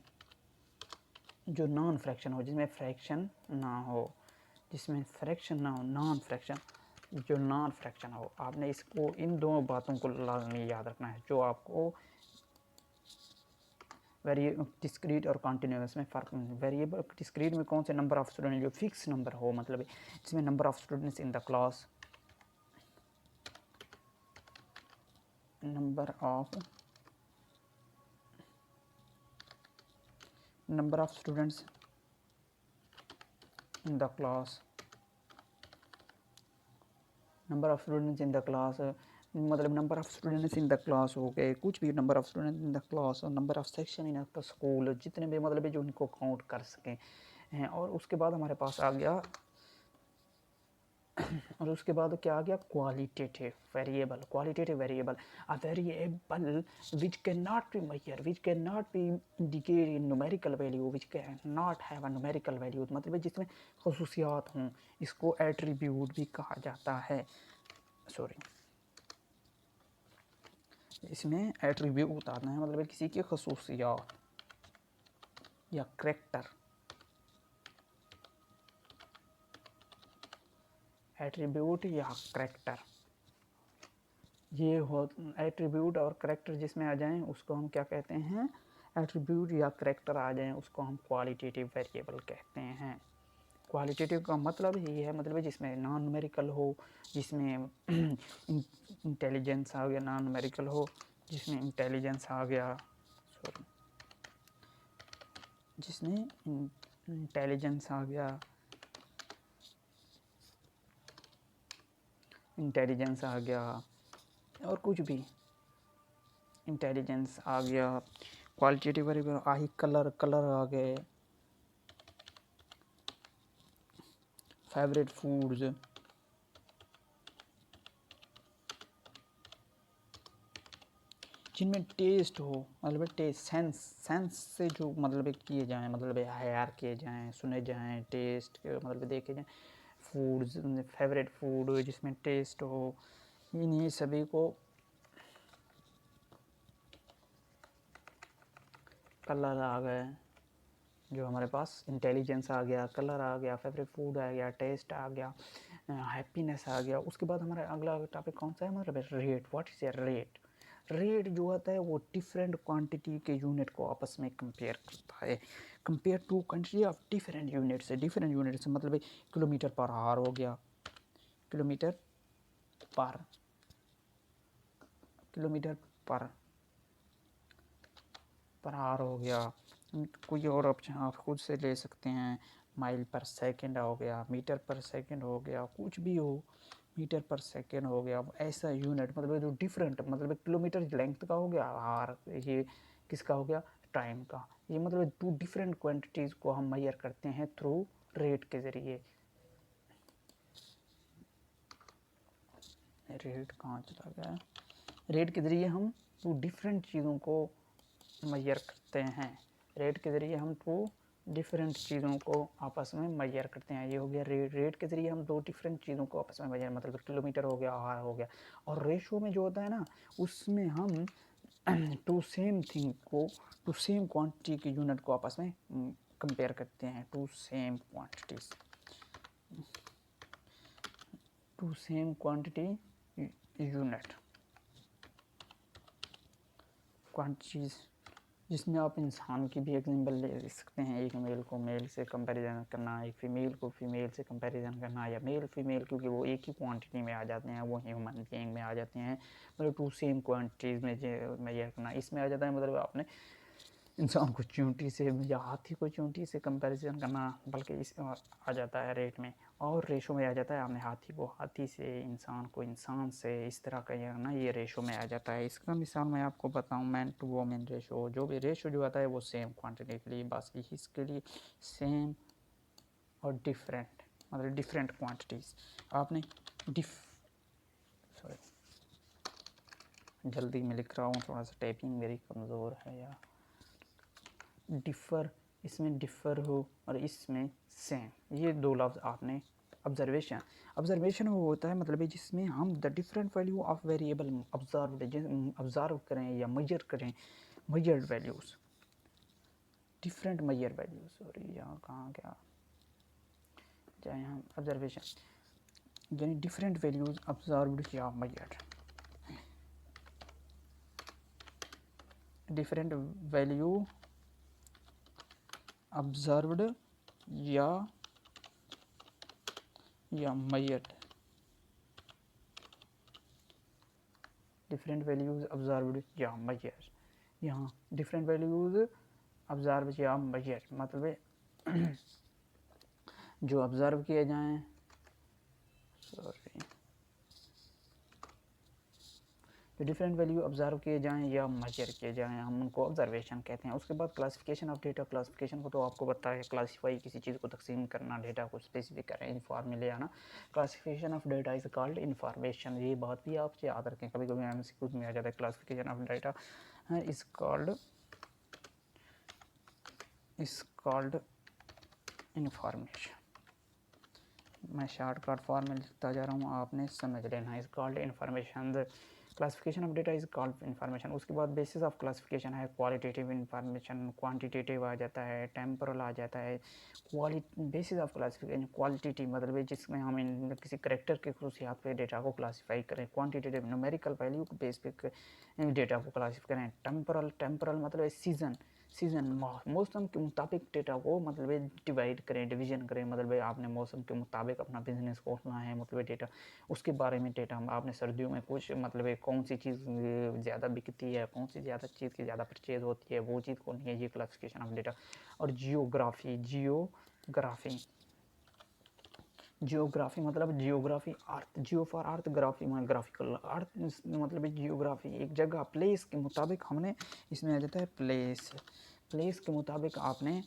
हो, जिसमें फ्रैक्शन ना हो, जिसमें फ्रैक्शन ना हो, नॉन फ्रैक्शन, जो नॉन फ्रैक्शन हो। आपने इसको इन दो बातों को लाजमी याद रखना है जो आपको डिस्क्रीट और कंटिन्यूस में फ़र्क। वेरिएबल डिस्क्रीट में कौन से नंबर ऑफ़ स्टूडेंट जो फिक्स नंबर हो, मतलब जिसमें number of students in the class, number of students in the class number of students in the class, मतलब number of students in the class हो गए, कुछ भी number of students in the class और number of section in the school, जितने भी मतलब जो उनको काउंट कर सकें हैं। और उसके बाद हमारे पास आ गया और उसके बाद क्या आ गया, qualitative variable. Qualitative variable, a variable which can not be measure, which can not be indicate in numerical value, which can not have a numerical value, मतलब जिसमें खसूसियात हों, इसको एट्रीब्यूट भी कहा जाता है। सॉरी, इसमें एट्रीब्यूट आता है मतलब किसी की खसूसियात या करैक्टर। एट्रीब्यूट या करैक्टर, ये हो एट्रीब्यूट और करैक्टर जिसमें आ जाएं उसको हम क्या कहते हैं, एट्रीब्यूट या करैक्टर आ जाएं उसको हम क्वालिटेटिव वेरिएबल कहते हैं। क्वालिटेटिव का मतलब ये है, मतलब जिसमें नॉन न्यूमेरिकल हो, जिसमें इंटेलिजेंस आ गया, नॉन न्यूमेरिकल हो जिसमें इंटेलिजेंस आ गया, सॉरी, जिसमें इंटेलिजेंस आ गया, इंटेलिजेंस आ गया और कुछ भी इंटेलिजेंस आ गया। Qualitative variable eye colour, colour आ गए, फेवरेट फूड्स, जिनमें टेस्ट हो, मतलब टेस्ट सेंस, सेंस से जो मतलब किए जाएं, मतलब हायर किए जाएं, सुने जाएं, टेस्ट मतलब देखे जाएं, फूड्स, फेवरेट फूड जिसमें टेस्ट हो, इन्हीं सभी को कलर आ गए, जो हमारे पास इंटेलिजेंस आ गया, कलर आ गया, फेवरेट फूड आ गया, टेस्ट आ गया, हैप्पीनेस आ गया। उसके बाद हमारा अगला टॉपिक कौन सा है, मतलब rate. What is a rate? Rate जो होता है वो डिफरेंट क्वांटिटी के यूनिट को आपस में कंपेयर करता है, compare to quantity of different unit से। डिफरेंट यूनिट से मतलब किलोमीटर पर आवर हो गया, किलोमीटर पर, किलोमीटर पर पर आवर हो गया। कोई और ऑप्शन आप खुद से ले सकते हैं, माइल पर सेकंड हो गया, मीटर पर सेकंड हो गया, कुछ भी हो, मीटर पर सेकंड हो गया। ऐसा यूनिट मतलब जो डिफरेंट, मतलब किलोमीटर लेंथ का हो गया, आर ये किसका हो गया, टाइम का। ये मतलब टू डिफरेंट क्वांटिटीज़ को हम मेजर करते हैं थ्रू रेट के ज़रिए। रेट कहाँ चला गया, रेट के ज़रिए हम टू डिफरेंट चीज़ों को मेजर करते हैं, रेट के ज़रिए हम टू डिफरेंट चीज़ों को आपस में मेजर करते हैं। ये हो गया रेट। रेट के ज़रिए हम दो डिफरेंट चीज़ों को आपस में मेजर, मतलब किलोमीटर हो गया, आर हो गया। और रेशो में जो होता है ना, उसमें हम टू सेम थिंग को, टू सेम क्वांटिटी के यूनिट को आपस में कंपेयर करते हैं, two same quantities, two same quantity unit quantities, जिसमें आप इंसान की भी एग्जाम्पल ले सकते हैं। एक मेल को मेल से कंपैरिजन करना, एक फ़ीमेल को फीमेल से कंपैरिजन करना, या मेल फीमेल, क्योंकि वो एक ही क्वांटिटी में आ जाते हैं, वो ह्यूमन बीइंग में आ जाते हैं, मतलब टू सेम क्वांटिटीज़ में मेजर करना। इसमें आ जाता है मतलब आपने इंसान को चींटी से या हाथी को चींटी से कंपैरिजन करना, बल्कि इस आ जाता है रेट में। और रेशो में आ जाता है आपने हाथी को हाथी से, इंसान को इंसान से, इस तरह का ये ना, ये रेशो में आ जाता है। इसका मिसाल मैं आपको बताऊं, मैन टू वोमेन रेशो, जो भी रेशो जो आता है वो सेम क्वांटिटी के लिए, बस इसके लिए सेम और डिफरेंट, मतलब डिफरेंट क्वांटिटीज़ आपने सॉरी, जल्दी में लिख रहा हूँ, थोड़ा सा टाइपिंग मेरी कमज़ोर है, या डिफ़र, इसमें डिफ़र हो और इसमें सेम, ये दो लफ्ज़ आपने ऑब्जर्वेशन। ऑब्जर्वेशन वो होता है मतलब जिसमें हम the different value of variable observe करें या मेजर करें, measured values, different measure values. Sorry, यहाँ कहाँ क्या जाए हम, ऑब्जर्वेशन यानी डिफरेंट वैल्यूज़ ऑब्जर्व्ड या मेजर्ड, डिफरेंट वैल्यू ऑब्जर्व्ड या मेजर्ड, डिफरेंट वैल्यूज़ ऑब्जर्व्ड या मेजर। यहाँ डिफरेंट वैल्यूज़ ऑब्जर्व या मेजर मतलब जो ऑब्जर्व किए जाएं, सॉरी, जो डिफरेंट वैल्यू ऑब्जर्व किए जाएँ या मेजर किए जाएँ, हम उनको ऑब्जर्वेशन कहते हैं। उसके बाद क्लासिफिकेशन ऑफ डेटा, क्लासिफिकेशन को तो आपको पता है, क्लासीफाई किसी चीज़ को तकसीम करना, डेटा को स्पेसिफिक करें, फॉर्म में ले आना। Classification of data is called information. ये बात भी आप याद रखें, कभी कभी एमसीक्यूज में आ जाता है। Classification of data is called information. मैं शॉर्टकट फॉर्म में लिखता जा रहा हूँ, आपने समझ लेना। Is called information. Classification of data is called information. उसके बाद बेसिस ऑफ क्लासिफिकेशन है क्वालिटेटिव इन्फॉर्मेशन, क्वांटिटेटिव आ जाता है, टेम्पोरल आ जाता है। बेसिस ऑफ क्लासिफिकेशन क्वालिटेटिव मतलब है जिसमें हम किसी करेक्टर के खसूसियात पे डेटा को क्लासीफाई करें। क्वांटिटेटिव न्यूमेरिकल वैल्यू के बेस पे डेटा को क्लासीफाई करें। टेम्पोरल मतलब सीज़न मौसम के मुताबिक डेटा को मतलब डिवाइड करें, डिवीजन करें। मतलब आपने मौसम के मुताबिक अपना बिजनेस खोलना है, मतलब डेटा उसके बारे में डेटा आपने सर्दियों में कुछ मतलब कौन सी चीज़ ज़्यादा बिकती है, कौन सी ज़्यादा चीज़ की ज़्यादा परचेज होती है, वो चीज़ खोलनी है। ये क्लासिफिकेशन ऑफ डेटा। और जियोग्राफी मतलब geography earth, Jio for earth, graphy मतलब ग्राफिकल। अर्थ मतलब जियोग्राफी एक जगह, प्लेस के मुताबिक हमने इसमें आ जाता है प्लेस के मुताबिक आपने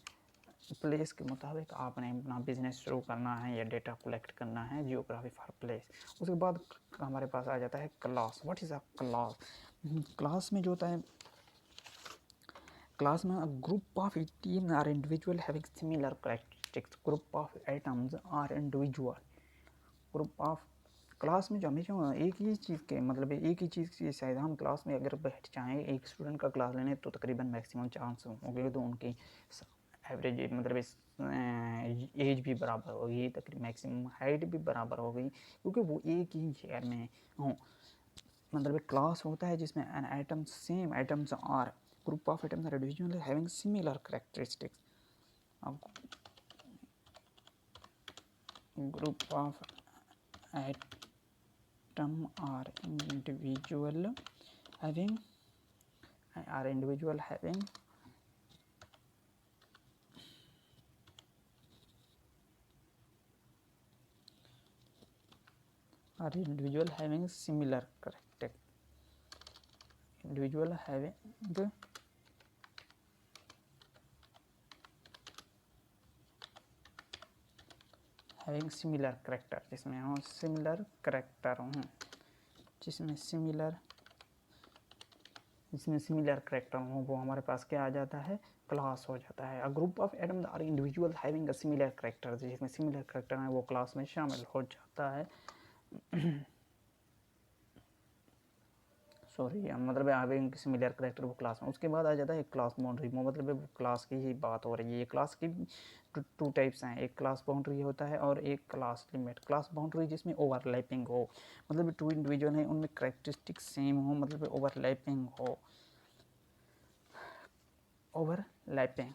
अपना बिजनेस शुरू करना है या डेटा कलेक्ट करना है, जियोग्राफी फॉर प्लेस। उसके बाद हमारे पास आ जाता है class. What is a class? Class में जो होता है, क्लास में group of items are individual having similar characteristics. Group of items are individual. Group of class में जो हमेशा एक ही चीज़ के मतलब एक ही चीज़ की शायद हम क्लास में अगर बैठ जाएँ एक स्टूडेंट का क्लास लेने तो तकरीबन मैक्सिमम चांस होंगे तो उनकी एवरेज मतलब एज भी बराबर होगी, तकरीबन मैक्सिमम हाइट भी बराबर होगी, क्योंकि वो एक ही चेयर में हों। मतलब क्लास होता है जिसमें an item same items are group of items are individual having similar characteristics. Group of atom are individual having similar characteristics. Individual having similar character, जिसमें हो सिमिलर करेक्टर हों, जिसमें सिमिलर करेक्टर हो, वो हमारे पास क्या आ जाता है? क्लास हो जाता है। A group of items are individual having a similar character, जिसमें सिमिलर करेक्टर है वो क्लास में शामिल हो जाता है। सॉरी मतलब हैविंग सिमिलर करेक्टर वो क्लास में। उसके बाद आ जाता है क्लास बाउंड्री। मतलब वो क्लास की ही बात हो रही है। ये क्लास की टू टाइप्स हैं, एक क्लास बाउंड्री होता है और एक क्लास लिमिट। क्लास बाउंड्री जिसमें ओवरलैपिंग हो, मतलब टू इंडिविजुअल हैं उनमें करेक्टरिस्टिक्स सेम हो, मतलब ओवरलैपिंग हो, ओवरलैपिंग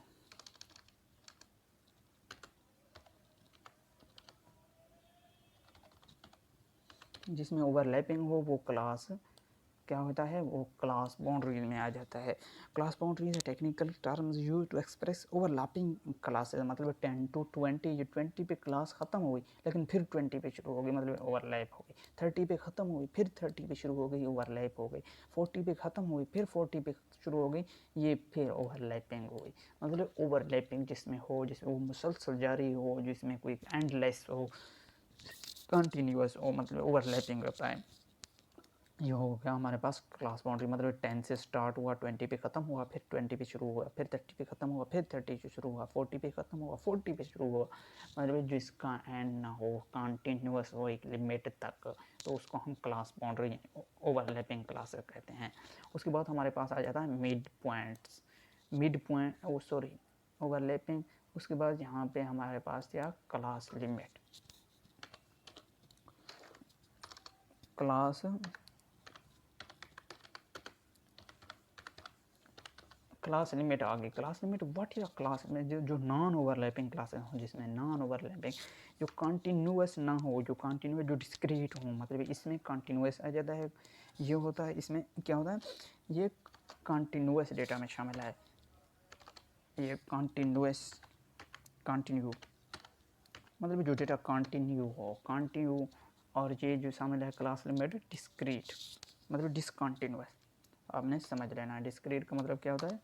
जिसमें ओवरलैपिंग हो वो क्लास क्या होता है? वो क्लास बाउंड्री में आ जाता है। Class boundary is technical terms use to express overlapping classes. मतलब 10 to 20, ये 20 पे क्लास ख़त्म हो गई लेकिन फिर 20 पे शुरू हो गई, मतलब ओवरलैप हो गई। 30 पे ख़त्म हो गई फिर 30 पे शुरू हो गई, ओवरलैप हो गई। 40 पे ख़त्म हो गई फिर 40 पे शुरू हो गई, ये फिर ओवरलैपिंग हो गई। मतलब ओवरलैपिंग जिसमें हो, जिसमें वो मुसलसल जारी हो, जिसमें कोई एंडलेस हो, कंटिन्यूस हो, मतलब ओवरलैपिंग होता है। ये हो गया हमारे पास क्लास बाउंड्री। मतलब 10 से स्टार्ट हुआ, 20 पे ख़त्म हुआ, फिर 20 पे शुरू हुआ, फिर 30 पे ख़त्म हुआ, फिर 30 पे शुरू हुआ, 40 पे ख़त्म हुआ, 40 पे शुरू हुआ। मतलब जिसका एंड ना हो, कंटिन्यूस हो एक लिमिट तक, तो उसको हम क्लास बाउंड्री ओवरलैपिंग क्लासेस कहते हैं। उसके बाद हमारे पास आ जाता है मिड पॉइंट ओवरलैपिंग। उसके बाद यहाँ पे हमारे पास था क्लास लिमिट। क्लास लिमिट आ गई। Class limit what is a class में जो नॉन ओवरलैपिंग क्लासेस हो, जिसमें नॉन ओवरलैपिंग जो कंटिन्यूस ना हो, जो कंटिन्यूस जो डिस्क्रीट हो, मतलब इसमें कंटिन्यूस आ जाता है। ये होता है, इसमें क्या होता है? ये कंटिन्यूस डेटा में शामिल है। ये कंटिन्यू मतलब जो डेटा कंटिन्यू हो, और ये जो शामिल है क्लास लिमिट डिस्क्रीट। मतलब डिसकंटिन्यूअस, आपने समझ लेना है। डिस्क्रीट का मतलब क्या होता है,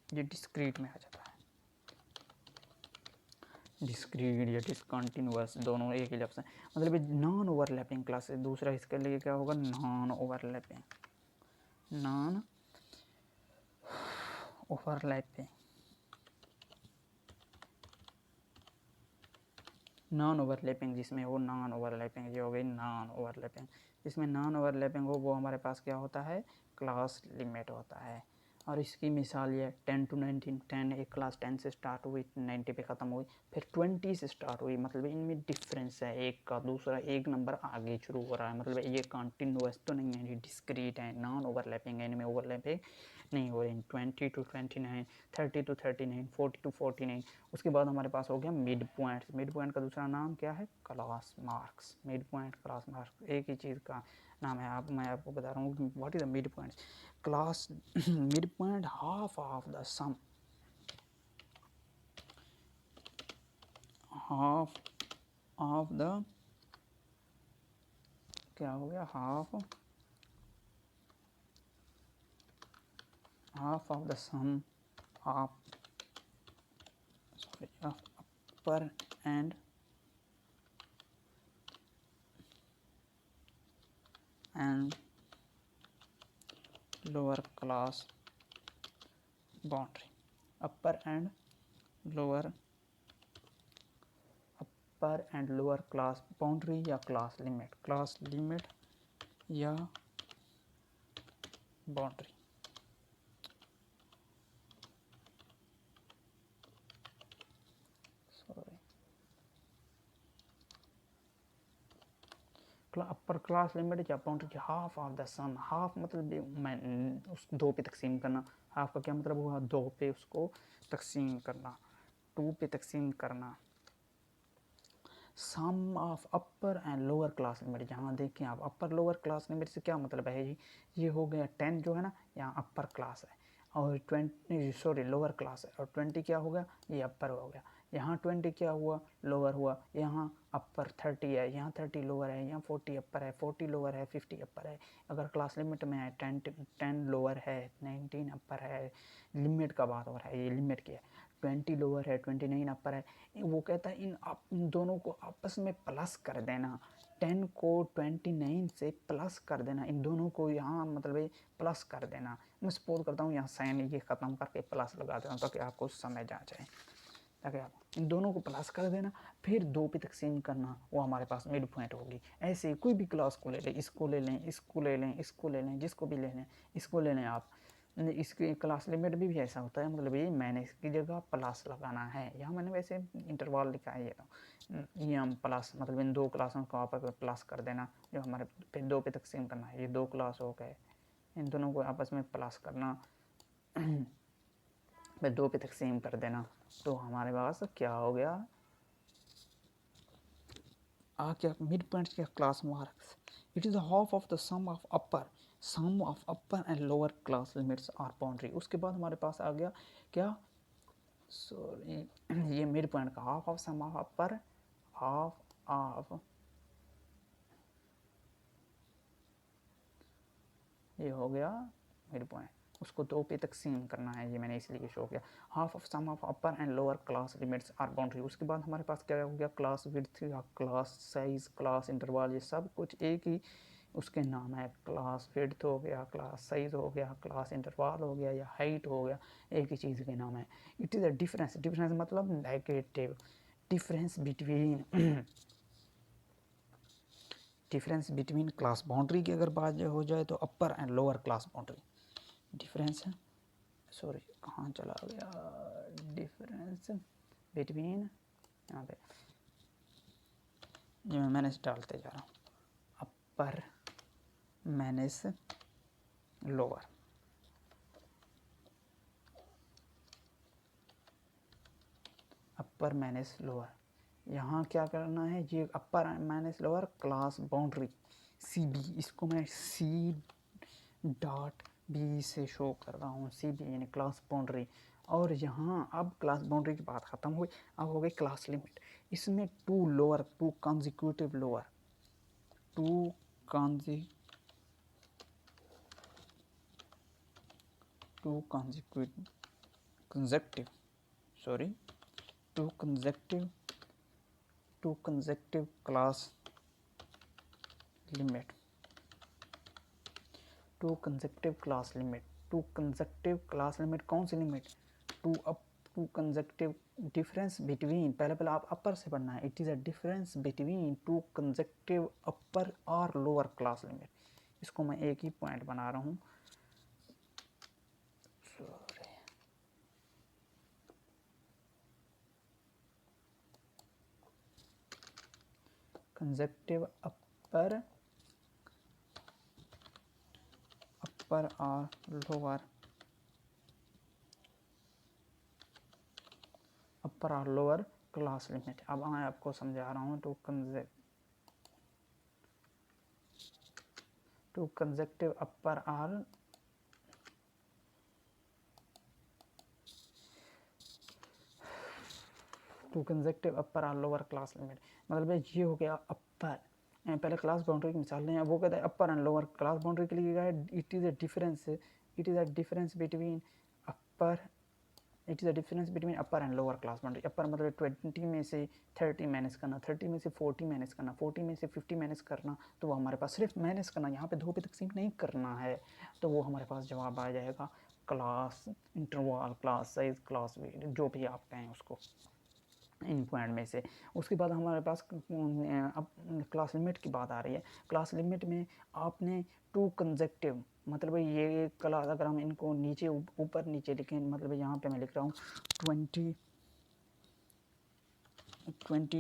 ये डिस्क्रीट में आ जाता है। डिस्क्रीट या डिसकंटिन्यूअस दोनों एक ही लफ्ज़ है। मतलब नॉन ओवरलैपिंग क्लासेस। दूसरा इसके लिए क्या होगा, non overlapping, non overlapping, non overlapping जिसमें हो नॉन ओवरलैपिंग, ये हो गई नॉन ओवरलैपिंग। जिसमें नॉन ओवरलैपिंग हो वो हमारे पास क्या होता है, क्लास लिमिट होता है। और इसकी मिसाल ये 10 to 19, 10 एक क्लास 10 से स्टार्ट हुई, 90 पे ख़त्म हुई, फिर 20 से स्टार्ट हुई, मतलब इनमें डिफरेंस है एक का, दूसरा एक नंबर आगे शुरू हो रहा है, मतलब ये कंटिन्यूअस तो नहीं है, ये डिस्क्रीट है, नॉन ओवरलैपिंग है, इनमें ओवरलैपिंग नहीं हो रही। 20 to 29, 30 to 39, 40 to 49। उसके बाद हमारे पास हो गया मिड पॉइंट। मिड पॉइंट का दूसरा नाम क्या है, class marks. Mid point, class marks एक ही चीज़ का नाम है। मैं आपको बता रहा हूँ what is the mid point. Class mid point half of the sum, half of the, क्या हो गया, half of the sum of, sorry, of upper and lower class boundary. Upper and lower, upper and lower class boundary या class limit, class limit या boundary. Sorry, upper class limit या boundary, half of the sum. Half मतलब मैं उस दो पे तकसीम करना। हाफ का क्या मतलब हुआ, दो पे उसको तकसीम करना, टू पे तकसीम करना। Sum of upper and lower class limit, जहाँ देखें आप अपर लोअर क्लास लिमिट से क्या मतलब है जी, ये हो गया 10 जो है ना, यहाँ अपर क्लास है, और 20 सॉरी लोअर क्लास है, और 20 क्या हो गया, ये अपर हो गया। यहाँ 20 क्या हुआ, लोअर हुआ। यहाँ अपर 30 है, यहाँ 30 लोअर है, यहाँ 40 अपर है, 40 लोअर है, 50 अपर है। अगर क्लास लिमिट में है 10 लोअर है, 19 अपर है, लिमिट का बात हो रहा है, ये लिमिट की है। 20 लोअर है, 29 अपर है। वो कहता है इन दोनों को आपस में प्लस कर देना, 10 को 29 से प्लस कर देना, इन दोनों को यहाँ मतलब प्लस कर देना। मैं सपोज करता हूँ यहाँ साइन ये ख़त्म करके प्लस लगा देता हूँ ताकि आपको समझ आ जाए, ताकि आप इन दोनों को प्लस कर देना, फिर दो पे तकसीम करना, वो हमारे पास मिड पॉइंट होगी। ऐसे कोई भी क्लास को ले लें, इसको ले लें, इसको ले लें, इसको ले लें, जिसको भी ले लें, इसको ले लें आप। इसकी क्लास लिमिट भी ऐसा होता है, मतलब ये मैंने इसकी जगह प्लस लगाना है। यहाँ मैंने वैसे इंटरवल लिखा है, ये तो ये हम प्लस मतलब इन दो क्लासों को आपस में प्लस कर देना, जो हमारे फिर दो पे तकसीम करना है। ये दो क्लास हो गए, इन दोनों को आपस में प्लस करना, फिर दो पे तकसीम कर देना, तो हमारे पास क्या हो गया, क्या मिड पॉइंट क्या, class marks. It is the half of the sum of upper and lower class limits are boundary. उसके बाद हमारे पास आ गया क्या, सॉरी, ये मिड पॉइंट का half of sum of upper, half of, ये हो गया मिड पॉइंट, उसको दो पे तकसीम करना है, ये मैंने इसलिए शो किया। Half of sum of upper and lower class limits are boundary. उसके बाद हमारे पास क्या हो गया, क्लास विड्थ या क्लास साइज, क्लास इंटरवल, ये सब कुछ एक ही उसके नाम है। क्लास विड्थ हो गया, क्लास साइज हो गया, क्लास इंटरवल हो गया, या हाइट हो गया, एक ही चीज़ के नाम है। It is a difference, difference मतलब negative, difference between, difference between class boundary की अगर बात हो जाए तो upper and lower class boundary, difference है, सॉरी कहाँ चला गया, डिफरेंस बिटवीन, यहाँ पे जो मैंने डालते जा रहा हूँ, upper minus lower, upper minus lower. यहाँ क्या करना है, ये upper minus lower class boundary C B, इसको मैं सी डॉट बी से शो कर रहा हूँ, सी बी यानी क्लास बाउंड्री। और यहाँ अब क्लास बाउंड्री की बात ख़त्म हुई, अब हो गई क्लास लिमिट। इसमें two consecutive lower, two consecutive class limit. Two consecutive class limit कौन सी limit? Two consecutive difference between, पहले आप अपर से पढ़ना है। It is a difference between two consecutive upper और लोअर क्लास लिमिट। इसको मैं एक ही पॉइंट बना रहा हूँ, कंसेक्टिव अपर और लोअर क्लास लिमिट। अब मैं आपको समझा रहा हूँ। टू कंसेक्टिव अपर और लोअर क्लास लिमिट, मतलब ये हो गया अपर। पहले क्लास बाउंड्री की मिसाल लें। वो कहता है upper and lower class boundary के लिए it is a difference between upper and lower class boundary. Upper मतलब 20 में से 30 माइनस करना, 30 में से 40 माइनस करना, 40 में से 50 माइनस करना, तो वो हमारे पास सिर्फ माइनस करना, यहाँ पे 2 पे तकसीम नहीं करना है, तो वो हमारे पास जवाब आ जाएगा class interval, class size, class width, जो भी आप कहें उसको, इन पॉइंट में से। उसके बाद हमारे पास अब क्लास लिमिट की बात आ रही है। क्लास लिमिट में आपने टू कंसेक्टिव, मतलब ये क्लास, अगर हम इनको नीचे ऊपर नीचे लिखें, मतलब यहाँ पे मैं लिख रहा हूँ 20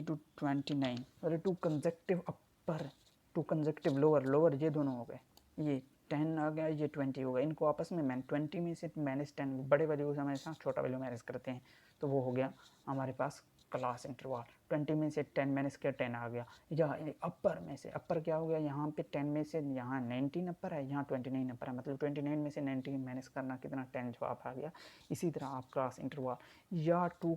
to 29, मतलब two consecutive upper, two consecutive lower, ये दोनों हो गए। ये 10 आ गया, ये 20 हो गया। इनको आपस में 20 में से -10, बड़े वैल्यू से हमारे साथ छोटा वैल्यू मैनेज करते हैं, तो वो हो गया हमारे पास क्लास इंटरवल। 20 में से 10 माइनस किया, 10 आ गया। या अपर में से, अपर क्या हो गया, यहाँ पे 10 में से यहाँ 19 अपर है, यहाँ 29 अपर है, मतलब 29 में से 19 माइनस करना कितना, 10 जवाब आ गया। इसी तरह आप क्लास इंटरवल या टू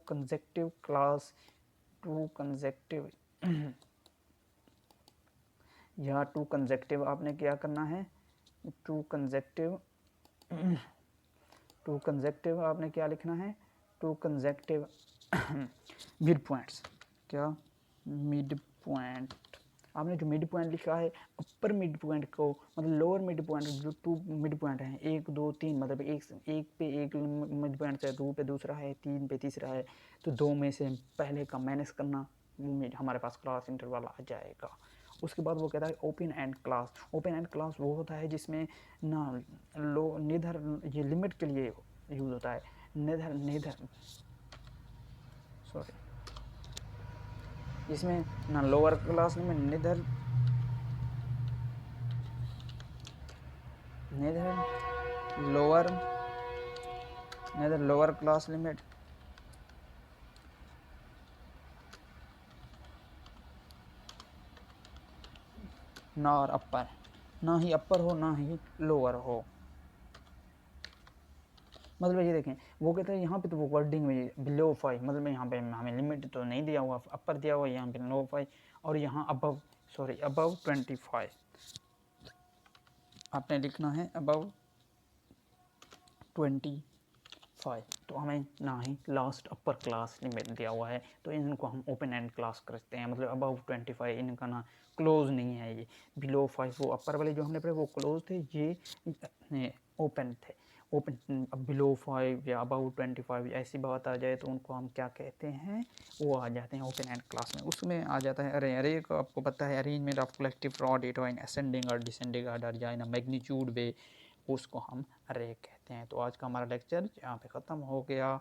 कंसेक्टिव आपने क्या करना है, टू कंसेक्टिव आपने क्या लिखना है, टू कंसेक्टिव मिड पॉइंट्स। क्या? Mid point. आपने जो मिड पॉइंट लिखा है, अपर मिड पॉइंट को, मतलब लोअर मिड पॉइंट, जो 2 मिड पॉइंट हैं, 1 2 3, मतलब एक पे एक मिड पॉइंट है, 2 पे दूसरा है, 3 पे तीसरा है, तो 2 में से पहले का माइनस करना, वो हमारे पास क्लास इंटरवल आ जाएगा। उसके बाद वो कहता है open and class. Open and class वो होता है जिसमें ना नेदर, ये लिमिट के लिए यूज़ होता है, जिसमें ना lower class limit, neither lower class limit nor upper, ना ही अपर हो ना ही लोअर हो। मतलब ये देखें, वो कहते हैं यहाँ पे तो वो वर्डिंग में बिलो 5, मतलब यहाँ पे हमें लिमिट तो नहीं दिया हुआ, अपर दिया हुआ, यहाँ पे लो 5, और यहाँ अबव 25 आपने लिखना है, अबव 25। तो हमें ना ही लास्ट अपर क्लास लिमिट दिया हुआ है, तो इनको हम ओपन एंड क्लास करते हैं, मतलब अबव 25, इनका ना क्लोज नहीं है। ये बिलो 5 वो अपर वाले जो हमने पढ़े वो क्लोज थे, ये ओपन थे। ओपन, अब बिलो 5 या अबव 25 ऐसी बात आ जाए तो उनको हम क्या कहते हैं, वो आ जाते हैं ओपन एंड क्लास में। उसमें आ जाता है अरे को आपको पता है, arrangement of collective raw data in ascending और डिसेंडिंग ऑर्डर या इन मैग्नीट्यूड वे, उसको हम अरे कहते हैं। तो आज का हमारा लेक्चर यहाँ पे ख़त्म हो गया।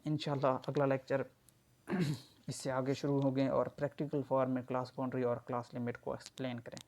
इंशाल्लाह अगला लेक्चर इससे आगे शुरू हो गए और प्रैक्टिकल फॉर्म में क्लास बाउंड्री और क्लास लिमिट को एक्सप्लेन करें।